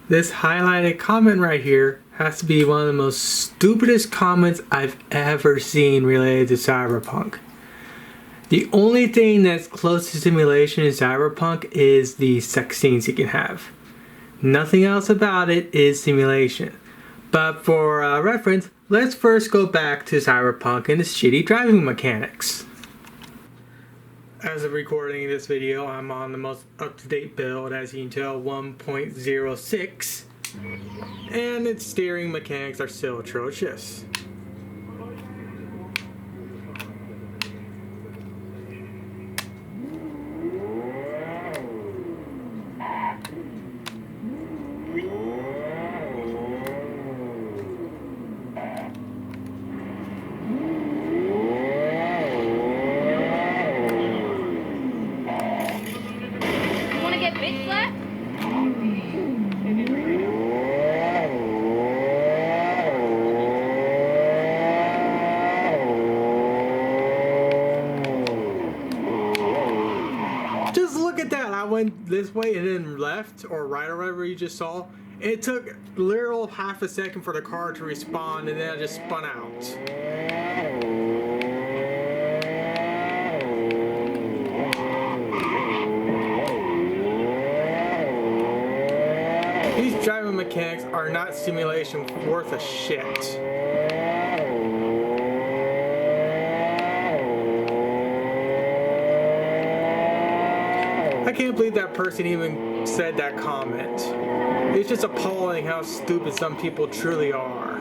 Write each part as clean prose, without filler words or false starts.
This highlighted comment right here has to be one of the most stupidest comments I've ever seen related to Cyberpunk. The only thing that's close to simulation in Cyberpunk is the sex scenes you can have. Nothing else about it is simulation. But for reference, let's first go back to Cyberpunk and its shitty driving mechanics. As of recording this video, I'm on the most up-to-date build, as you can tell, 1.06, and its steering mechanics are still atrocious. Just look at that. I went this way and then left or right or whatever you just saw. It took literal half a second for the car to respawn, and then I just spun out. These driving mechanics are not simulation worth a shit. I can't believe that person even said that comment. It's just appalling how stupid some people truly are.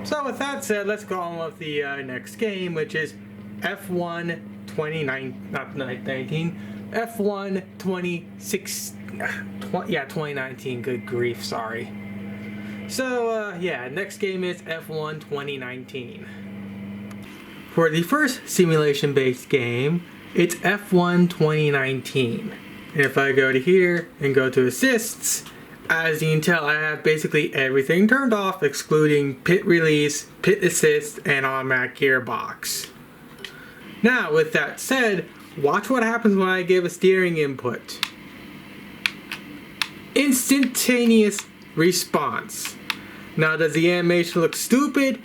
So with that said, let's go on with the next game, which is F1 2019, good grief, sorry. So yeah, next game is F1 2019. For the first simulation-based game, it's F1 2019. And if I go to here and go to assists, as you can tell, I have basically everything turned off, excluding pit release, pit assist, and automatic gearbox. Now, with that said, watch what happens when I give a steering input. Instantaneous response. Now, does the animation look stupid?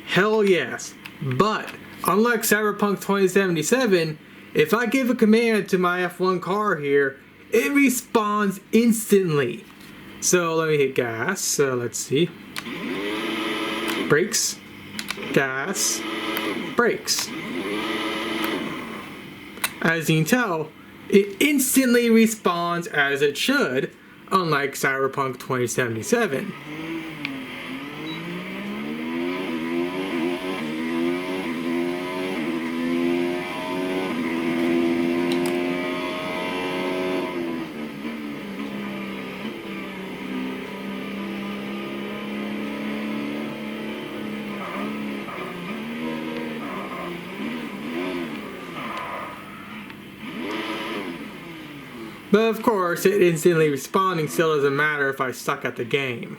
Hell yes. But, unlike Cyberpunk 2077, if I give a command to my F1 car here, it responds instantly. So let me hit gas. So let's see. Brakes. Gas. Brakes. As you can tell, it instantly responds as it should, unlike Cyberpunk 2077. But of course, it instantly responding still doesn't matter if I suck at the game.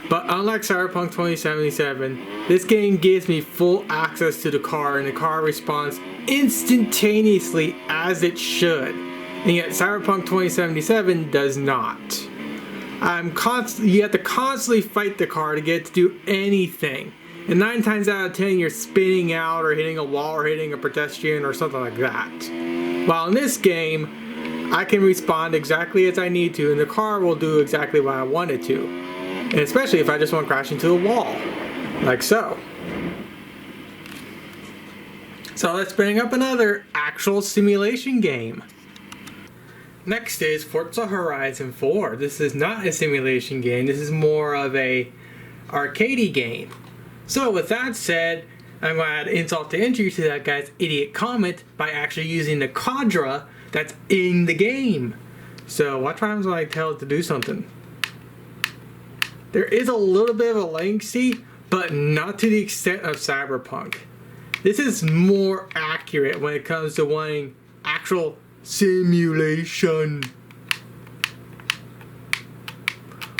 But unlike Cyberpunk 2077, this game gives me full access to the car, and the car responds instantaneously as it should. And yet Cyberpunk 2077 does not. You have to constantly fight the car to get it to do anything. And 9 times out of 10 you're spinning out or hitting a wall or hitting a pedestrian or something like that. While in this game, I can respond exactly as I need to, and the car will do exactly what I want it to. And especially if I just want to crash into a wall. Like so. So let's bring up another actual simulation game. Next is Forza Horizon 4. This is not a simulation game. This is more of a arcadey game. So with that said, I'm going to add insult to injury to that guy's idiot comment by actually using the cadre that's in the game. So watch what happens when I tell it to do something. there is a little bit of a latency, but not to the extent of Cyberpunk. This is more accurate when it comes to wanting actual simulation.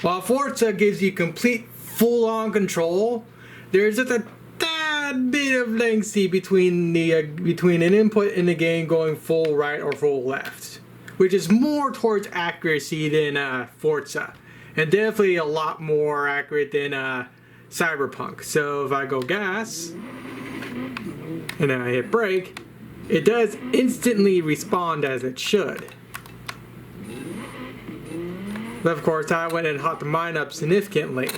While Forza gives you complete full-on control, there's just a tad bit of latency between an input in the game going full right or full left, which is more towards accuracy than Forza, and definitely a lot more accurate than Cyberpunk. So if I go gas and then I hit brake, it does instantly respond as it should. But of course, I went and hot the mine up significantly.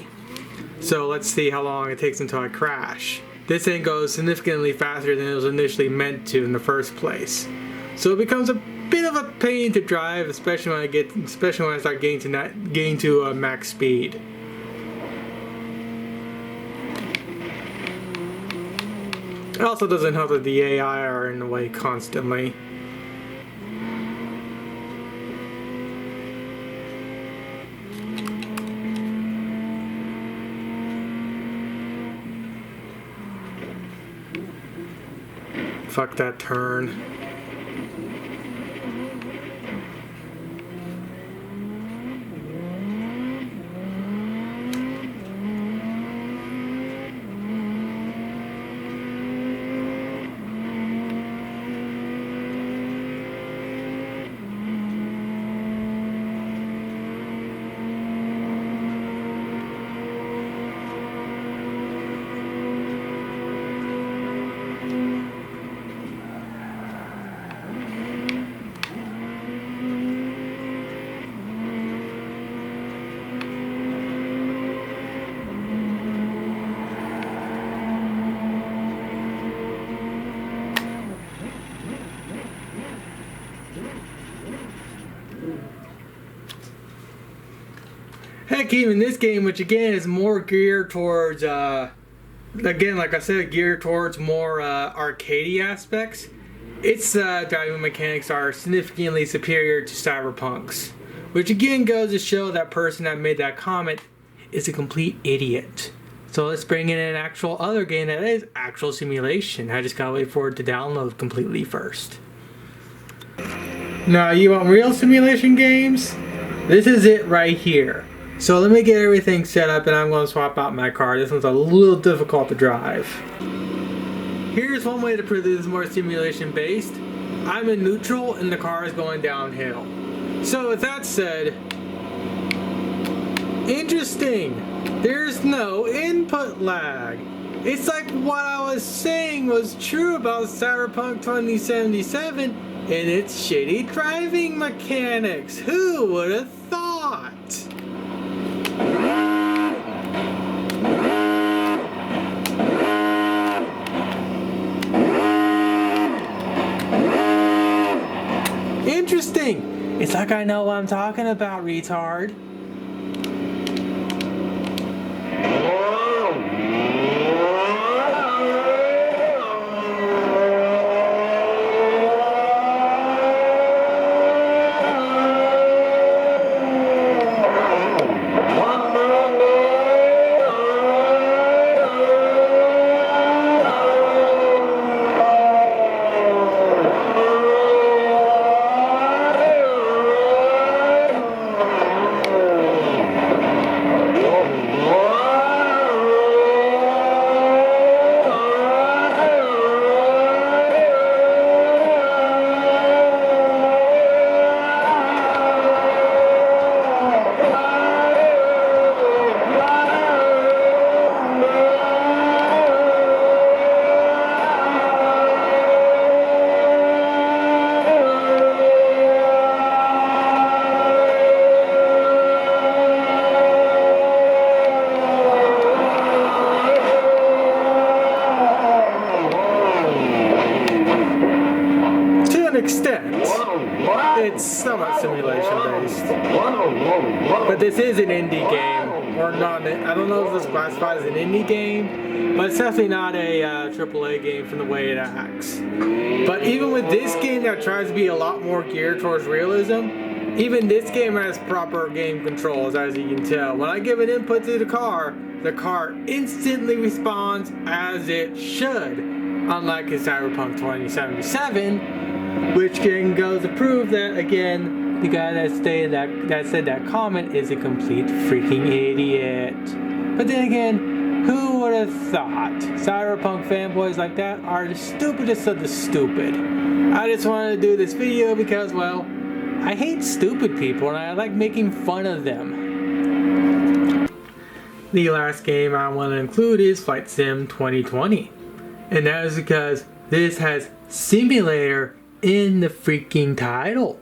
So let's see how long it takes until I crash. This thing goes significantly faster than it was initially meant to in the first place. So it becomes a bit of a pain to drive, especially when I start getting to max speed. It also doesn't help that the AI are in the way constantly. Fuck that turn. Heck, even this game, which again is more geared towards, again, like I said, geared towards more arcadey aspects, its driving mechanics are significantly superior to Cyberpunk's. Which again goes to show that person that made that comment is a complete idiot. So let's bring in an actual other game that is actual simulation. I just gotta wait for it to download completely first. Now, you want real simulation games? This is it right here. So let me get everything set up and I'm going to swap out my car. This one's a little difficult to drive. Here's one way to prove this is more simulation based. I'm in neutral and the car is going downhill. So with that said, interesting. There's no input lag. It's like what I was saying was true about Cyberpunk 2077 and its shitty driving mechanics. Who would have thought? Interesting. It's like I know what I'm talking about, retard. Extent, it's somewhat simulation based, but this is an indie game, or not. I don't know if it's classified as an indie game, but it's definitely not a AAA game from the way it acts. But even with this game that tries to be a lot more geared towards realism, Even this game has proper game controls, as you can tell. When I give an input to the car instantly responds as it should. Unlike in Cyberpunk 2077, which again goes to prove that, again, the guy that said that comment is a complete freaking idiot. But then again, who would have thought? Cyberpunk fanboys like that are the stupidest of the stupid. I just wanted to do this video because, well, I hate stupid people and I like making fun of them. The last game I want to include is Flight Sim 2020. And that is because this has simulator in the freaking title.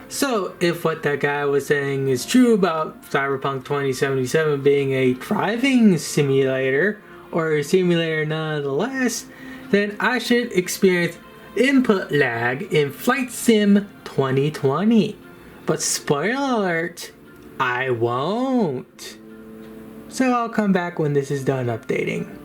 So if what that guy was saying is true about Cyberpunk 2077 being a driving simulator, or a simulator nonetheless, then I should experience input lag in Flight Sim 2020. But spoiler alert, I won't. So I'll come back when this is done updating.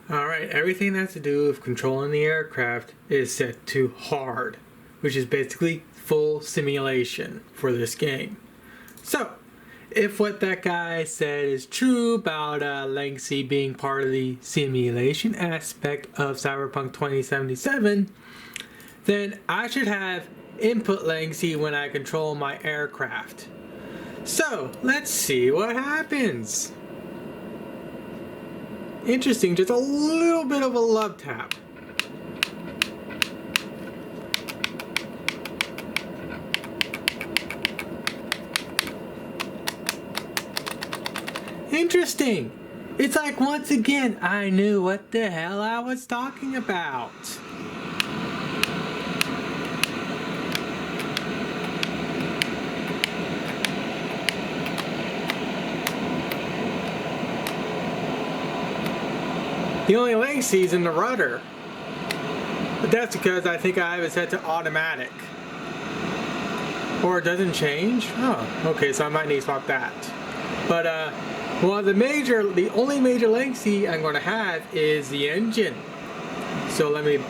Alright, everything that has to do with controlling the aircraft is set to hard, which is basically full simulation for this game. So, if what that guy said is true about latency being part of the simulation aspect of Cyberpunk 2077, then I should have input latency when I control my aircraft. So, let's see what happens. Interesting, just a little bit of a love tap. Interesting. It's like, once again, I knew what the hell I was talking about. The only latency is in the rudder. But that's because I think I have it set to automatic. Or it doesn't change? Oh, okay, so I might need to swap that. But, well, the only major latency I'm going to have is the engine. So let me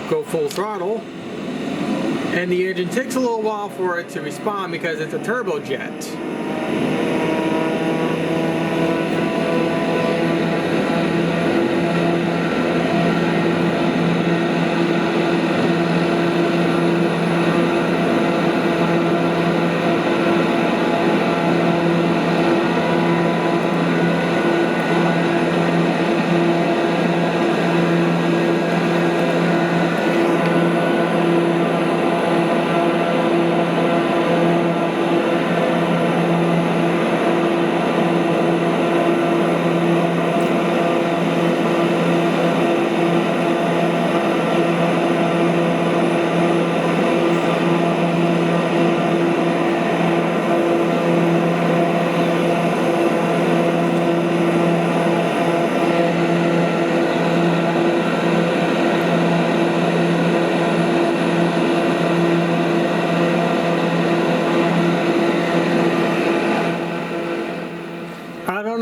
go full throttle. And the engine takes a little while for it to respond because it's a turbojet.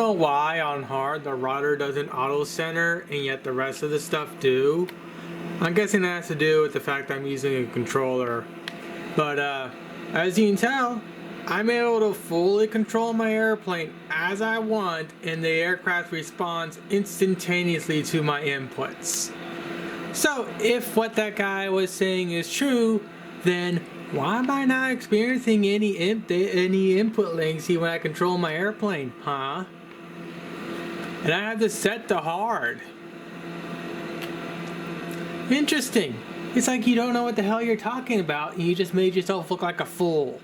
Why on hard the rudder doesn't auto center and yet the rest of the stuff do. I'm guessing that has to do with the fact I'm using a controller. But as you can tell, I'm able to fully control my airplane as I want, and the aircraft responds instantaneously to my inputs. So if what that guy was saying is true, then why am I not experiencing any input latency when I control my airplane, huh? And I have this set to hard. Interesting. It's like you don't know what the hell you're talking about and you just made yourself look like a fool.